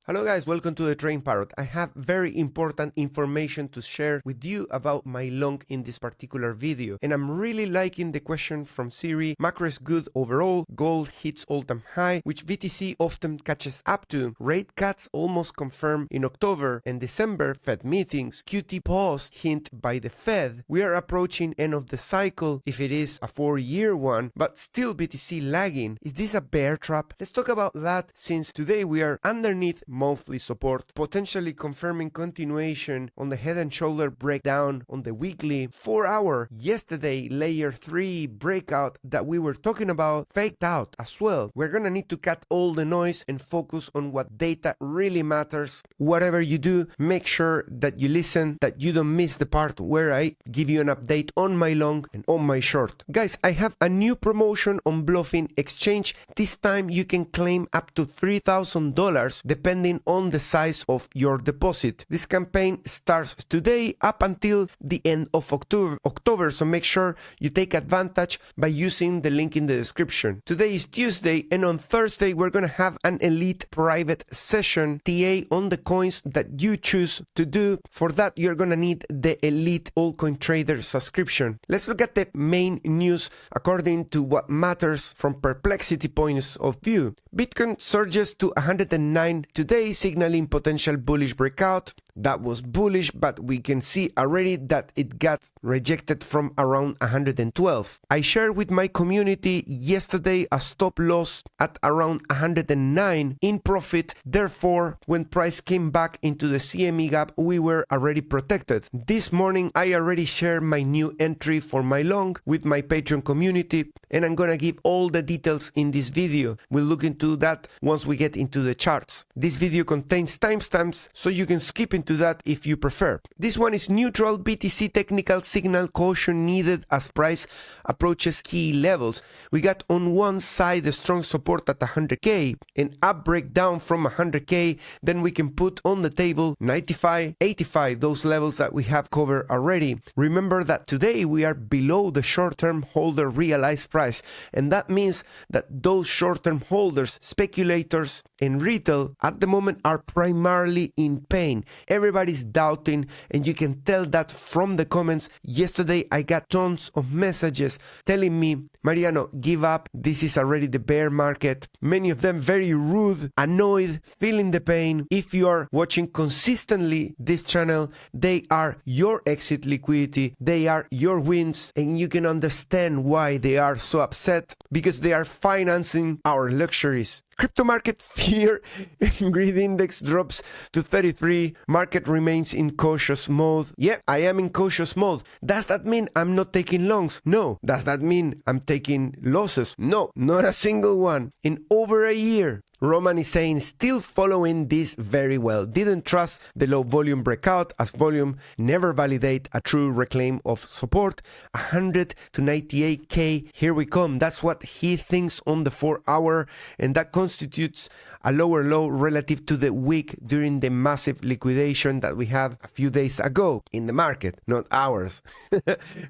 Hello guys, welcome to the Train Parrot. I have very important information to share with you about my long in this particular video. And I'm really liking the question from Siri. Macro is good overall, gold hits all-time high, which BTC often catches up to. Rate cuts almost confirmed in October and December Fed meetings. QT pause hint by the Fed. We are approaching end of the cycle if it is a 4-year one, but still BTC lagging. Is this a bear trap? Let's talk about that since today we are underneath monthly support, potentially confirming continuation on the head and shoulder breakdown on the weekly 4-hour yesterday layer 3 breakout that we were talking about faked out as well. We're gonna need to cut all the noise and focus on what data really matters. Whatever you do, make sure that you listen, that you don't miss the part where I give you an update on my long and on my short. Guys, I have a new promotion on Bluffing Exchange. This time you can claim up to $3,000 depending on the size of your deposit. This campaign starts today up until the end of October, so make sure you take advantage by using the link in the description. Today is Tuesday, and on Thursday we're gonna have an elite private session TA on the coins that you choose to do. For that you're gonna need the elite altcoin trader subscription. Let's look at the main news according to what matters from perplexity points of view. Bitcoin surges to 109 today, signaling potential bullish breakout. That was bullish, but we can see already that it got rejected from around 112. I shared with my community yesterday a stop loss at around 109 in profit. Therefore, when price came back into the CME gap, we were already protected. This morning, I already shared my new entry for my long with my Patreon community, and I'm gonna give all the details in this video. We'll look into that once we get into the charts. This video contains timestamps, so you can skip into that if you prefer. This one is neutral. BTC technical signal caution needed as price approaches key levels. We got on one side the strong support at 100k, an up breakdown from 100k, then we can put on the table 95, 85, those levels that we have covered already. Remember that today we are below the short-term holder realized price, and that means that those short-term holders, speculators, and retail at the moment are primarily in pain. Everybody's doubting, and you can tell that from the comments. Yesterday I got tons of messages telling me, Mariano, give up, this is already the bear market. Many of them very rude, annoyed, feeling the pain. If you are watching consistently this channel, they are your exit liquidity, they are your wins, and you can understand why they are so upset, because they are financing our luxuries. Crypto market fear and greed index drops to 33. Market remains in cautious mode. Yeah, I am in cautious mode. Does that mean I'm not taking longs? No. Does that mean I'm taking losses? No, not a single one. In over a year. Roman is saying still following this very well. Didn't trust the low volume breakout as volume never validate a true reclaim of support. 100 to 98k. Here we come. That's what he thinks on the 4-hour, and that constitutes a lower low relative to the week during the massive liquidation that we have a few days ago in the market, not ours.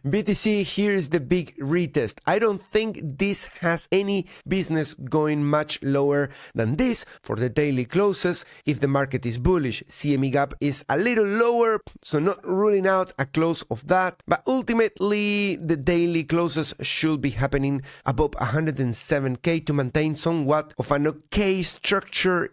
BTC, here is the big retest. I don't think this has any business going much lower than this for the daily closes. If the market is bullish, CME gap is a little lower, so not ruling out a close of that, but ultimately the daily closes should be happening above 107k to maintain somewhat of an okay structure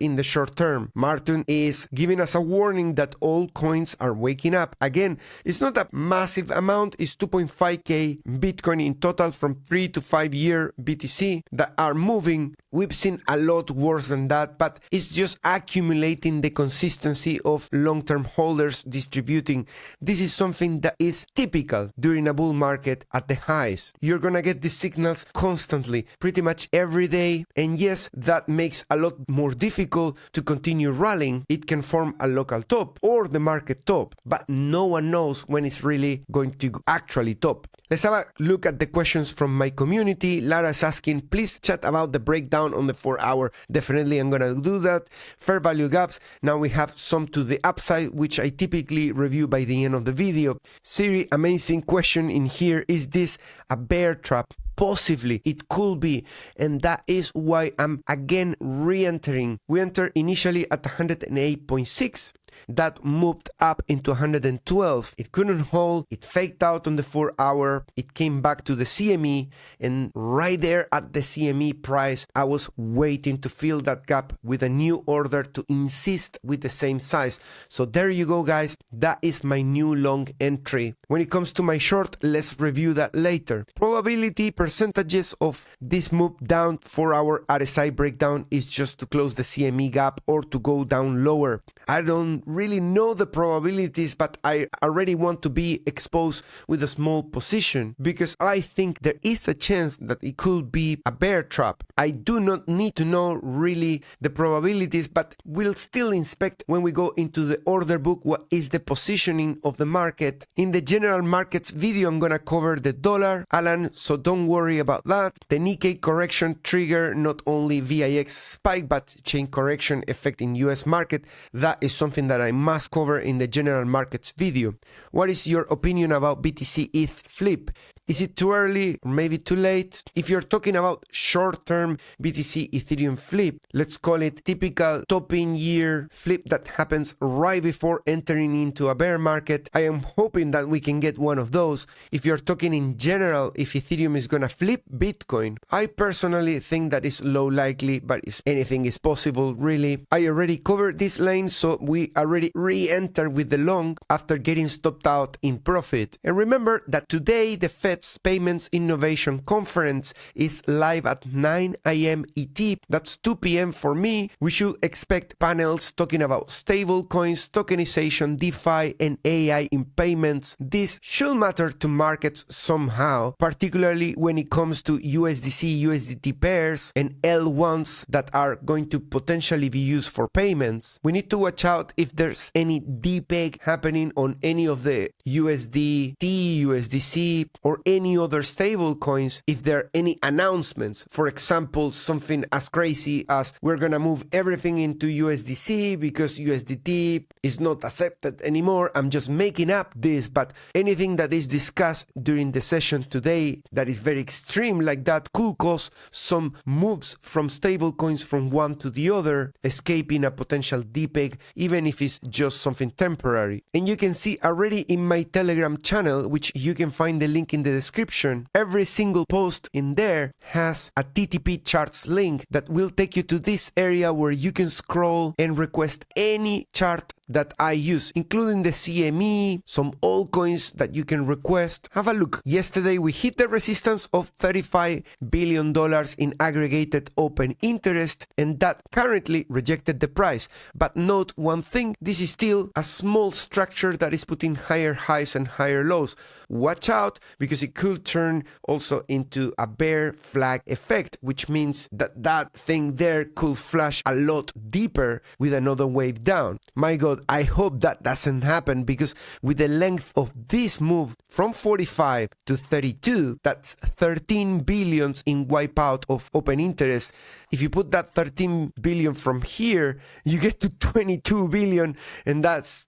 in the short term. Martin is giving us a warning that all coins are waking up. Again, it's not a massive amount, it's 2.5k Bitcoin in total from 3 to 5 year BTC that are moving. We've seen a lot worse than that, but it's just accumulating the consistency of long-term holders distributing. This is something that is typical during a bull market at the highs. You're gonna get these signals constantly, pretty much every day, and yes, that makes a lot more difficult to continue rallying. It can form a local top or the market top, but no one knows when it's really going to actually top. Let's have a look at the questions from my community. Lara is asking, please chat about the breakdown on the 4-hour. Definitely I'm gonna do that. Fair value gaps. Now we have some to the upside, which I typically review by the end of the video. Siri, amazing question in here. Is this a bear trap? possibly it could be, and that is why I'm again re-entering. We entered initially at 108.6. That moved up into 112. It couldn't hold. It faked out on the 4 hour. It came back to the CME, and right there at the CME price, I was waiting to fill that gap with a new order to insist with the same size. So there you go, guys. That is my new long entry. When it comes to my short, let's review that later. Probability percentages of this move down 4 hour RSI breakdown is just to close the CME gap or to go down lower. I don't really know the probabilities, but I already want to be exposed with a small position because I think there is a chance that it could be a bear trap. I do not need to know really the probabilities, but we'll still inspect when we go into the order book what is the positioning of the market. In the general markets video, I'm gonna cover the dollar, Alan, so don't worry about that. The Nikkei correction trigger not only VIX spike but chain correction effect in US market. That is something that I must cover in the general markets video. What is your opinion about BTC ETH flip? Is it too early or maybe too late? If you're talking about short-term BTC Ethereum flip, let's call it typical topping year flip that happens right before entering into a bear market, I am hoping that we can get one of those. If you're talking in general, if Ethereum is gonna flip Bitcoin, I personally think that is low likely, but anything is possible really. I already covered this lane, so we already re-entered with the long after getting stopped out in profit. And remember that today the Fed's Payments Innovation Conference is live at 9 a.m. ET. That's 2 p.m. for me. We should expect panels talking about stable coins, tokenization, DeFi, and AI in payments. This should matter to markets somehow, particularly when it comes to USDC, USDT pairs, and L1s that are going to potentially be used for payments. We need to watch out if there's any depeg happening on any of the USDT, USDC, or any other stable coins if there are any announcements. For example, something as crazy as we're gonna move everything into USDC because USDT is not accepted anymore. I'm just making up this, but anything that is discussed during the session today that is very extreme like that could cause some moves from stable coins from one to the other, escaping a potential depeg, even if it's just something temporary. And you can see already in my Telegram channel, which you can find the link in the description, every single post in there has a TTP charts link that will take you to this area where you can scroll and request any chart that I use, including the CME, some altcoins that you can request. Have a look. Yesterday we hit the resistance of $35 billion in aggregated open interest, and that currently rejected the price. But note one thing, this is still a small structure that is putting higher highs and higher lows. Watch out, because it could turn also into a bear flag effect, which means that that thing there could flash a lot deeper with another wave down. My God, I hope that doesn't happen, because with the length of this move from 45 to 32, that's 13 billions in wipeout of open interest. If you put that 13 billion from here, you get to 22 billion, and that's,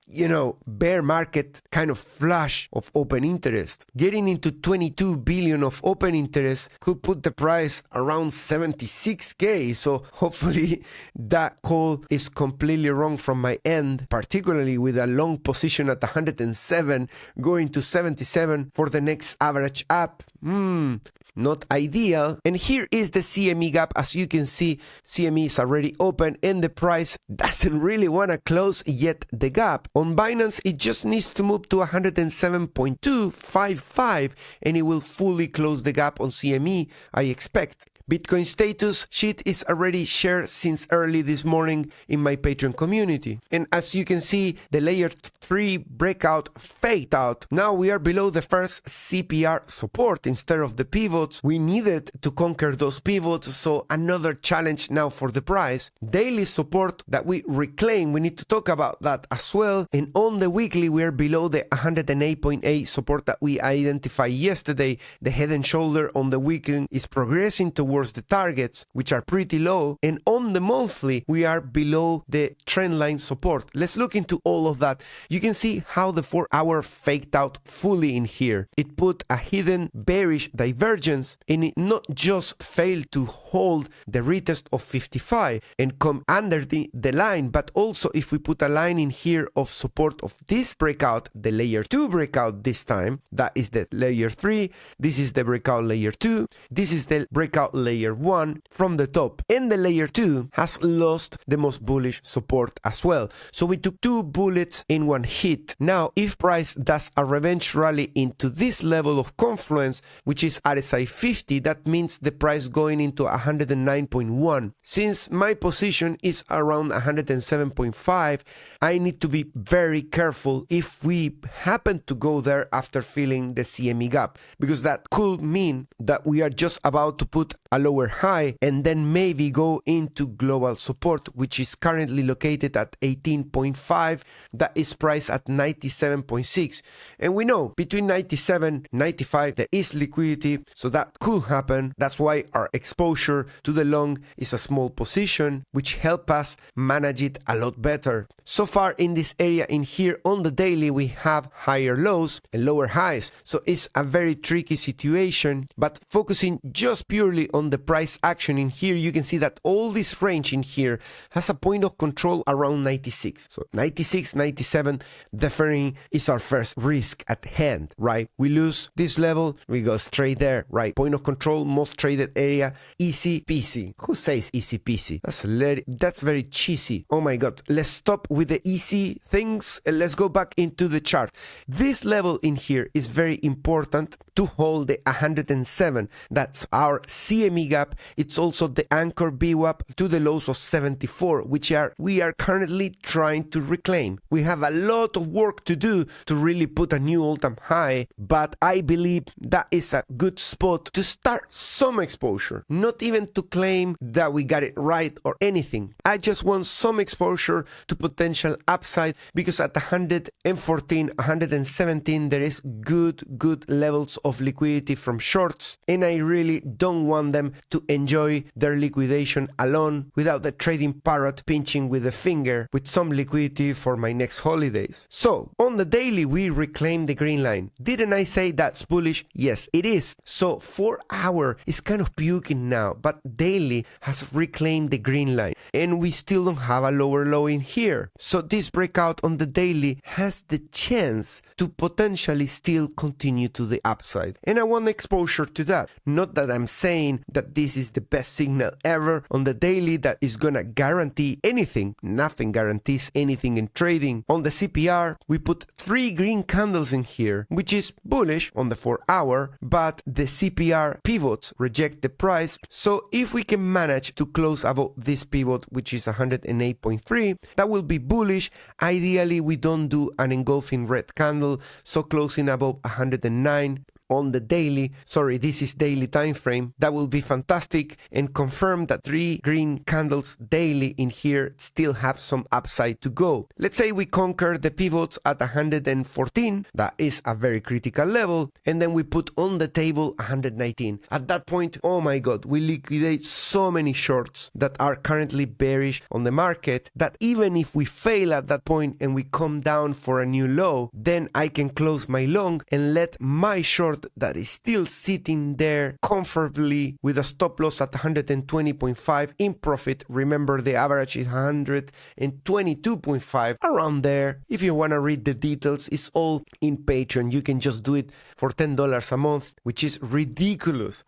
bear market kind of flush of open interest. Getting into 22 billion of open interest could put the price around 76k, so hopefully that call is completely wrong from my end, particularly with a long position at 107 going to 77 for the next average up. Not ideal. And here is the CME gap. As you can see, CME is already open and the price doesn't really want to close yet the gap. On Binance, it just needs to move to 107.255 and it will fully close the gap on CME, I expect. Bitcoin status sheet is already shared since early this morning in my Patreon community. And as you can see, the layer 3 breakout faked out. Now we are below the first CPR support instead of the pivots. We needed to conquer those pivots, so another challenge now for the price. Daily support that we reclaim, we need to talk about that as well. And on the weekly, we are below the 108.8 support that we identified yesterday. The head and shoulder on the weekend is progressing towards the targets, which are pretty low, and on the monthly we are below the trend line support. Let's look into all of that. You you can see how the 4-hour faked out fully in here. It put a hidden bearish divergence, and it not just failed to hold the retest of 55 and come under the line, but also if we put a line in here of support of this breakout, the layer 2 breakout this time, that is the layer 3, this is the breakout layer 2, this is the breakout layer 1 from the top, and the layer 2 has lost the most bullish support as well. So we took 2 bullets in one hit. Now if price does a revenge rally into this level of confluence, which is RSI 50, that means the price going into 109.1. Since my position is around 107.5, I need to be very careful if we happen to go there after filling the CME gap, because that could mean that we are just about to put a lower high and then maybe go into global support, which is currently located at 18.5. That is priced at 97.6, and we know between 97 and 95 there is liquidity, so that could happen. That's why our exposure to the long is a small position, which help us manage it a lot better. So far in this area in here on the daily, we have higher lows and lower highs, so it's a very tricky situation. But focusing just purely on the price action in here, you can see that all this range in here has a point of control around 96. So 96, 97 definitely is our first risk at hand, right? We lose this level, we go straight there, right? Point of control, most traded area, easy peasy. Who says easy peasy? That's very cheesy. Oh my god, let's stop with the easy things and let's go back into the chart. This level in here is very important to hold the 107. That's our CME gap. It's also the anchor VWAP to the lows of 74, which we are currently trying to reclaim. We have a lot of work to do to really put a new all-time high, but I believe that is a good spot to start some exposure, not even to claim that we got it right or anything. I just want some exposure to potential upside, because at 114, 117 there is good levels of liquidity from shorts, and I really don't want them to enjoy their liquidation alone without the trading parrot pinching with a finger with some liquidity for my next holidays. So on the daily we reclaim the green line. Didn't I say that's bullish? Yes, it is. So 4 hour is kind of puking now, but daily has reclaimed the green line, and we still don't have a lower low in here. So this breakout on the daily has the chance to potentially still continue to the upside, and I want exposure to that. Not that I'm saying that this is the best signal ever on the daily that is gonna guarantee anything. Nothing guarantees anything in trading. On the CPR we put 3 green candles in here, which is bullish on the 4 hour, but the CPR pivots reject the price. So if we can manage to close above this pivot, which is 108.3, that will be bullish. Ideally we don't do an engulfing red candle, so closing above 109 on the daily, sorry, this is daily time frame, that will be fantastic, and confirm that 3 green candles daily in here still have some upside to go. Let's say we conquer the pivots at 114, that is a very critical level, and then we put on the table 119. At that point, oh my god, we liquidate so many shorts that are currently bearish on the market, that even if we fail at that point and we come down for a new low, then I can close my long and let my short that is still sitting there comfortably with a stop loss at 120.5 in profit. Remember, the average is 122.5, around there. If you want to read the details, it's all in Patreon. You can just do it for $10 a month, which is ridiculous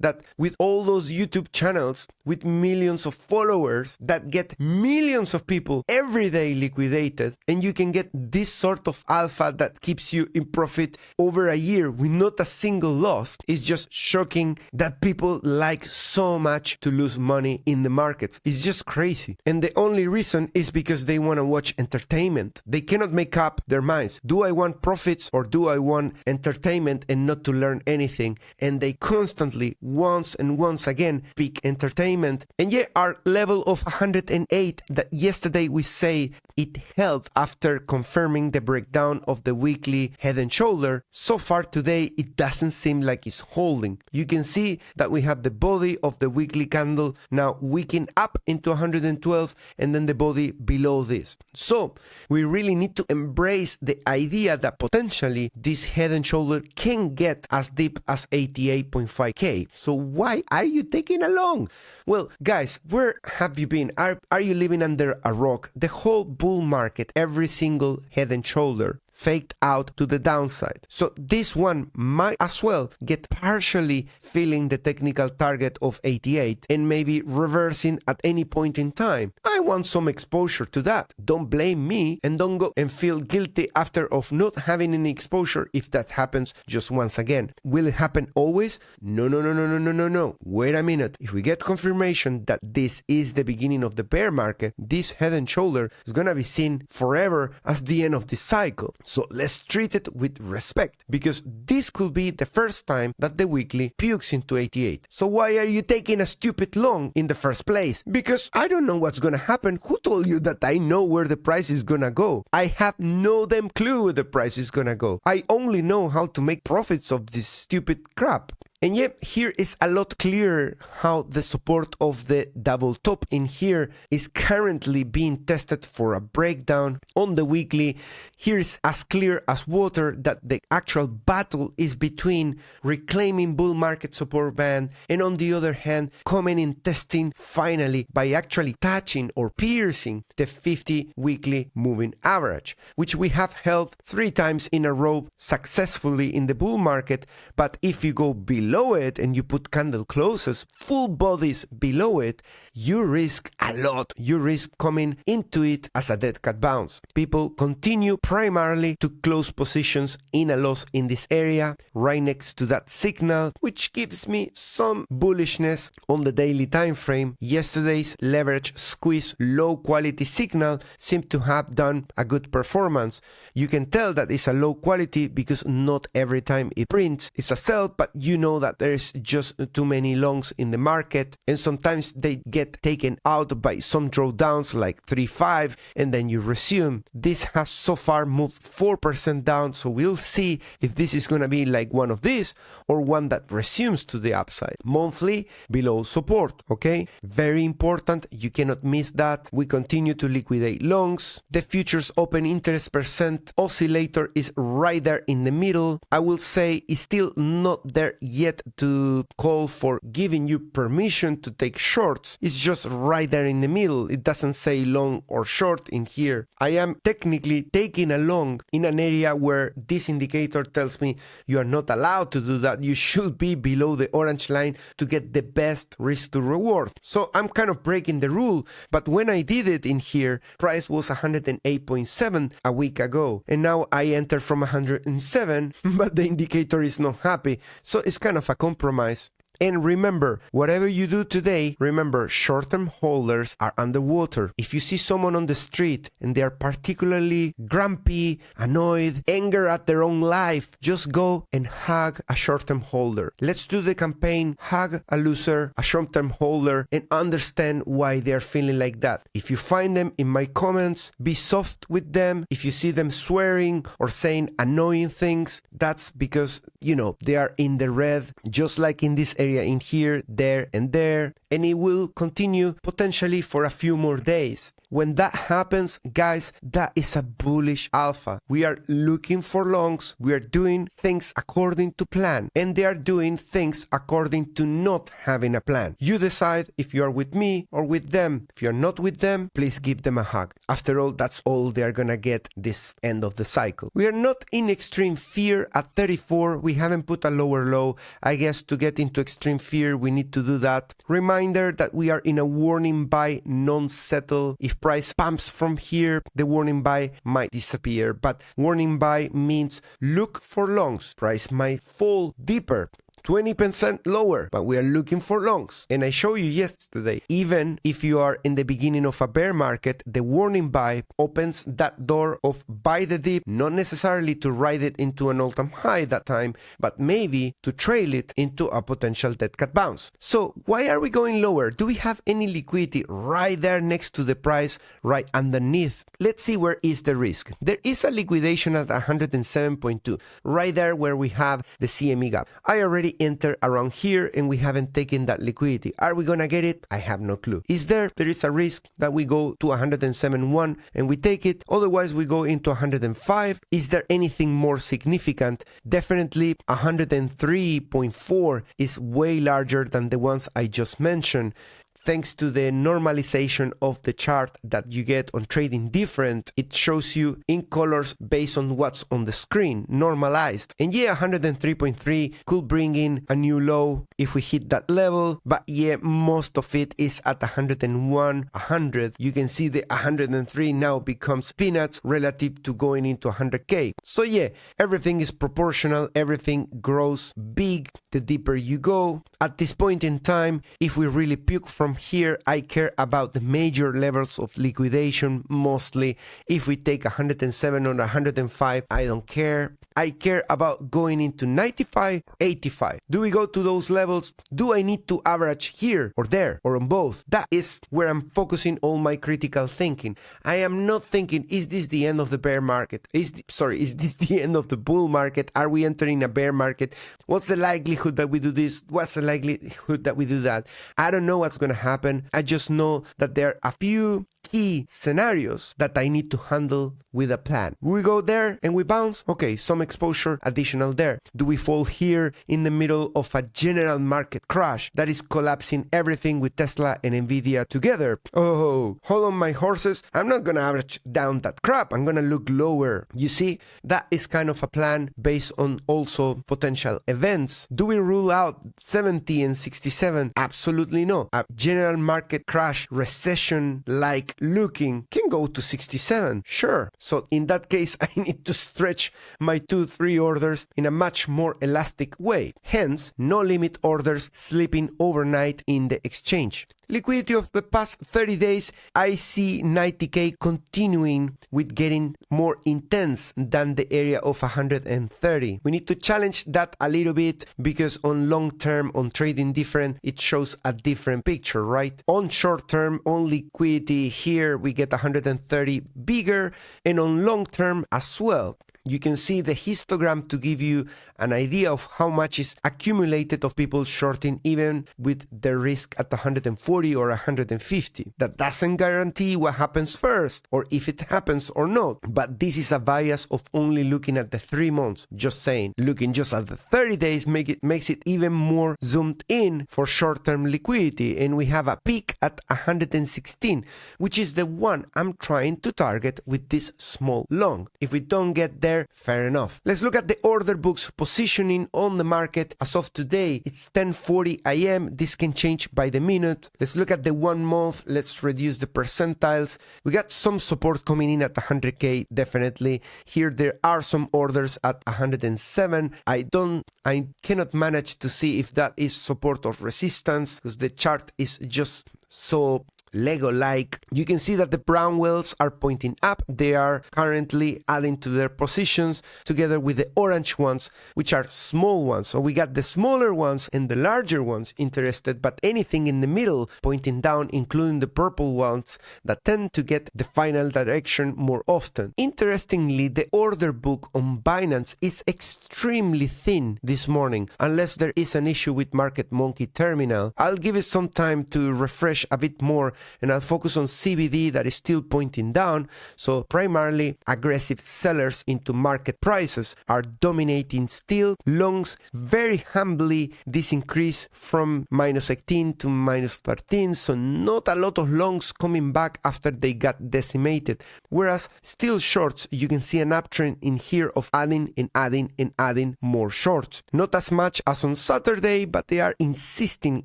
that with all those YouTube channels with millions of followers that get millions of people every day liquidated, and you can get this sort of alpha that keeps you in profit over a year with not a single loss. It's just shocking that people like so much to lose money in the markets. It's just crazy. And the only reason is because they want to watch entertainment. They cannot make up their minds. Do I want profits or do I want entertainment and not to learn anything? And they constantly, once and once again, pick entertainment. And yet our level of 108 that yesterday we say it held after confirming the breakdown of the weekly head and shoulder, so far today, it doesn't seem like it's holding. You can see that we have the body of the weekly candle now wicking up into 112 and then the body below this. So we really need to embrace the idea that potentially this head and shoulder can get as deep as 88.5k. So why are you taking a long? Well, guys, where have you been? Are you living under a rock? The whole bull market, every single head and shoulder faked out to the downside. So this one might as well get partially filling the technical target of 88 and maybe reversing at any point in time. I want some exposure to that. Don't blame me and don't go and feel guilty after of not having any exposure if that happens just once again. Will it happen always? No. Wait a minute. If we get confirmation that this is the beginning of the bear market, this head and shoulder is gonna be seen forever as the end of the cycle. So let's treat it with respect, because this could be the first time that the weekly pukes into 88. So why are you taking a stupid long in the first place? Because I don't know what's gonna happen. Who told you that I know where the price is gonna go? I have no damn clue where the price is gonna go. I only know how to make profits of this stupid crap. And yet, here is a lot clearer how the support of the double top in here is currently being tested for a breakdown on the weekly. Here's as clear as water that the actual battle is between reclaiming bull market support band and, on the other hand, coming in testing finally by actually touching or piercing the 50 weekly moving average, which we have held 3 times in a row successfully in the bull market. But if you go below it and you put candle closes, full bodies below it, you risk a lot. You risk coming into it as a dead cat bounce. People continue primarily to close positions in a loss in this area, right next to that signal, which gives me some bullishness on the daily time frame. Yesterday's leverage squeeze low quality signal seemed to have done a good performance. You can tell that it's a low quality because not every time it prints it's a sell, but you know that there's just too many longs in the market, and sometimes they get taken out by some drawdowns like 3-5 and then you resume. This has so far moved 4% down, so we'll see if this is going to be like one of these or one that resumes to the upside. Monthly below support, okay? Very important, you cannot miss that. We continue to liquidate longs. The futures open interest percent oscillator is right there in the middle. I will say it's still not there yet to call for giving you permission to take shorts. It's just right there in the middle. It doesn't say long or short in here. I am technically taking a long in an area where this indicator tells me you are not allowed to do that. You should be below the orange line to get the best risk to reward. So I'm kind of breaking the rule, but when I did it in here, price was 108.7 a week ago, and now I enter from 107, but the indicator is not happy. So it's kind of a compromise. And remember, whatever you do today, remember, short-term holders are underwater. If you see someone on the street and they are particularly grumpy, annoyed, anger at their own life, just go and hug a short-term holder. Let's do the campaign, hug a loser, a short-term holder, and understand why they are feeling like that. If you find them in my comments, be soft with them. If you see them swearing or saying annoying things, that's because, you know, they are in the red, just like in this area in here, there, and there, and it will continue potentially for a few more days. When that happens, guys, that is a bullish alpha. We are looking for longs, we are doing things according to plan, and they are doing things according to not having a plan. You decide if you are with me or with them. If you are not with them, please give them a hug. After all, that's all they are gonna get this end of the cycle. We are not in extreme fear at 34. We haven't put a lower low. I guess to get into extreme fear, we need to do that. Reminder that we are in a warning buy non-settle. If price pumps from here, the warning buy might disappear, but warning buy means look for longs. Price might fall deeper. 20% lower, but we are looking for longs. And I showed you yesterday, even if you are in the beginning of a bear market, the warning buy opens that door of buy the dip, not necessarily to ride it into an all-time high that time, but maybe to trail it into a potential dead cat bounce. So why are we going lower? Do we have any liquidity right there next to the price, right underneath? Let's see where is the risk. There is a liquidation at 107.2, right there where we have the CME gap. I already entered around here and we haven't taken that liquidity. Are we gonna get it? I have no clue. There is a risk that we go to 107.1 and we take it. Otherwise we go into 105. Is there anything more significant? Definitely 103.4 is way larger than the ones I just mentioned. Thanks to the normalization of the chart that you get on Trading Different, it shows you in colors based on what's on the screen, normalized. And yeah, 103.3 could bring in a new low if we hit that level, but yeah, most of it is at 101, 100. You can see the 103 now becomes peanuts relative to going into 100K. So yeah, everything is proportional, everything grows big the deeper you go. At this point in time, if we really puke from here, I care about the major levels of liquidation mostly. If we take 107 or 105, I don't care. I care about going into 95, 85. Do we go to those levels? Do I need to average here or there or on both? That is where I'm focusing all my critical thinking. I am not thinking, is this the end of the bear market? Is this the end of the bull market? Are we entering a bear market? What's the likelihood that we do this? What's the likelihood that we do that? I don't know what's going to happen. I just know that there are a few key scenarios that I need to handle with a plan. We go there and we bounce. Okay, some exposure additional there. Do we fall here in the middle of a general market crash that is collapsing everything with Tesla and Nvidia together? Oh, hold on my horses. I'm not gonna average down that crap. I'm gonna look lower. You see, that is kind of a plan based on also potential events. Do we rule out 70 and 67? Absolutely no. A general market crash, recession like looking can go to 67. Sure. So in that case, I need to stretch my 2-3 orders in a much more elastic way. Hence, no limit orders sleeping overnight in the exchange. Liquidity of the past 30 days, I see 90K continuing with getting more intense than the area of 130. We need to challenge that a little bit because on long term, on Trading Different, it shows a different picture, right? On short term, on liquidity here, we get 130 bigger, and on long term as well. You can see the histogram to give you an idea of how much is accumulated of people shorting even with the risk at 140 or 150. That doesn't guarantee what happens first or if it happens or not. But this is a bias of only looking at the 3 months. Just saying, looking just at the 30 days makes it even more zoomed in for short-term liquidity. And we have a peak at 116, which is the one I'm trying to target with this small long. If we don't get there, fair enough. Let's look at the order book's positioning on the market. As of today, it's 10:40 a.m. This can change by the minute. Let's look at the 1 month. Let's reduce the percentiles. We got some support coming in at 100K, definitely. Here there are some orders at 107. I cannot manage to see if that is support or resistance because the chart is just so Lego-like. You can see that the brown wells are pointing up. They are currently adding to their positions together with the orange ones, which are small ones. So we got the smaller ones and the larger ones interested, but anything in the middle pointing down, including the purple ones that tend to get the final direction more often. Interestingly, the order book on Binance is extremely thin this morning, unless there is an issue with Market Monkey Terminal. I'll give it some time to refresh a bit more, and I'll focus on CBD that is still pointing down. So primarily aggressive sellers into market prices are dominating still. Longs very humbly this increase from -18 to -13, so not a lot of longs coming back after they got decimated, whereas still shorts, you can see an uptrend in here of adding and adding and adding more shorts. Not as much as on Saturday, but they are insisting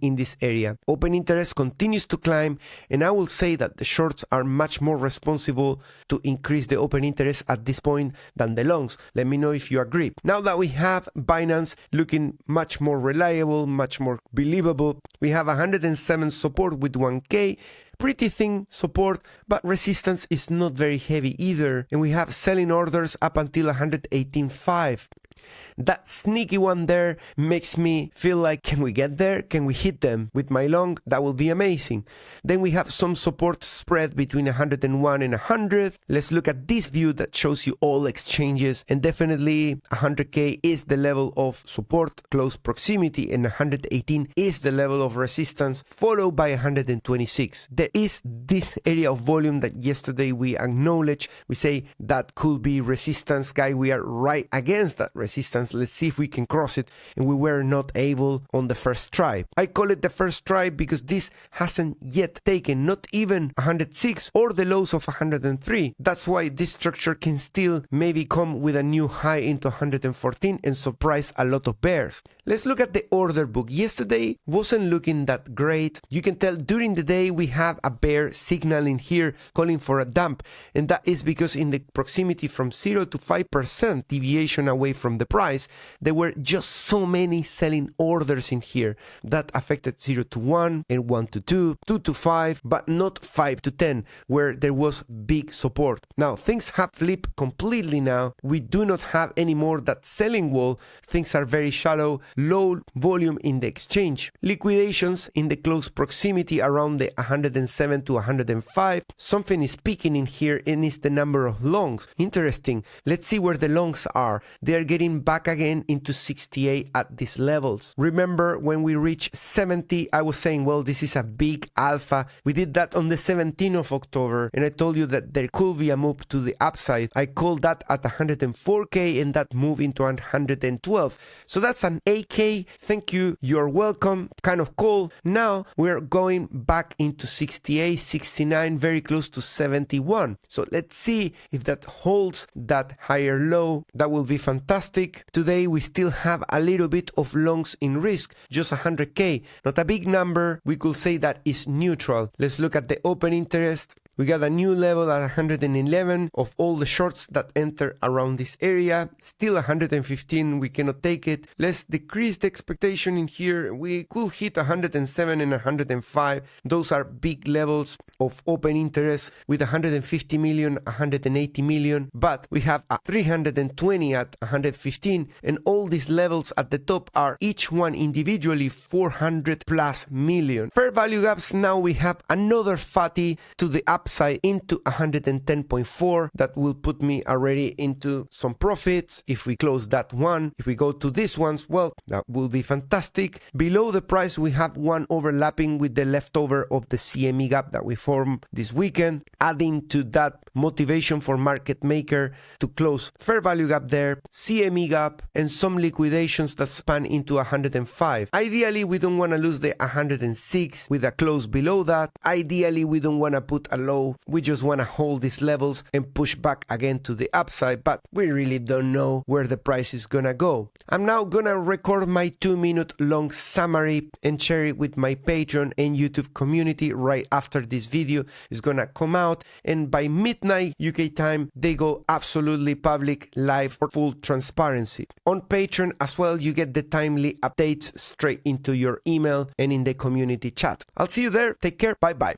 in this area. Open interest continues to climb, and I will say that the shorts are much more responsible to increase the open interest at this point than the longs. Let me know if you agree. Now that we have Binance looking much more reliable, much more believable, we have 107 support with 1K, pretty thin support, but resistance is not very heavy either, and we have selling orders up until 118.5. That sneaky one there makes me feel like, can we get there? Can we hit them with my long? That will be amazing. Then we have some support spread between 101 and 100. Let's look at this view that shows you all exchanges, and definitely 100K is the level of support, close proximity, and 118 is the level of resistance, followed by 126. There is this area of volume that yesterday we acknowledged. We say that could be resistance, guy. We are right against that resistance. Let's see if we can cross it, and we were not able on the first try. I call it the first try because this hasn't yet taken not even 106 or the lows of 103. That's why this structure can still maybe come with a new high into 114 and surprise a lot of bears. Let's look at the order book. Yesterday wasn't looking that great. You can tell during the day we have a bear signaling here calling for a dump, and that is because in the proximity from 0 to 5% deviation away from the price, there were just so many selling orders in here that affected 0 to 1 and 1 to 2, 2 to 5, but not 5 to 10, where there was big support. Now things have flipped completely now. We do not have anymore that selling wall. Things are very shallow, low volume in the exchange. Liquidations in the close proximity around the 107 to 105. Something is peaking in here, and it's the number of longs. Interesting. Let's see where the longs are. They are getting back again into 68 at these levels. Remember when we reached 70, I was saying, well, this is a big alpha. We did that on the 17th of October, and I told you that there could be a move to the upside. I called that at 104K, and that move into 112. So that's an AK. Thank you. You're welcome kind of call. Now we're going back into 68, 69, very close to 71. So let's see if that holds that higher low. That will be fantastic. Today we still have a little bit of longs in risk, just 100K. Not a big number. We could say that is neutral. Let's look at the open interest. We got a new level at 111 of all the shorts that enter around this area. Still 115, we cannot take it. Let's decrease the expectation in here. We could hit 107 and 105. Those are big levels of open interest with 150 million, 180 million. But we have a 320 at 115, and all these levels at the top are each one individually 400 plus million. Fair value gaps, now we have another fatty to the upside into 110.4. That will put me already into some profits. If we close that one, if we go to these ones, well, that will be fantastic. Below the price, we have one overlapping with the leftover of the CME gap that we formed this weekend, adding to that motivation for market maker to close fair value gap there, CME gap, and some liquidations that span into 105. Ideally, we don't want to lose the 106 with a close below that. Ideally, we don't want to put a low. We just want to hold these levels and push back again to the upside, but we really don't know where the price is gonna go. I'm now gonna record my 2-minute long summary and share it with my Patreon and YouTube community right after this video is gonna come out, and by midnight UK time they go absolutely public, live, for full transparency. On Patreon as well, you get the timely updates straight into your email and in the community chat. I'll see you there. Take care. Bye bye.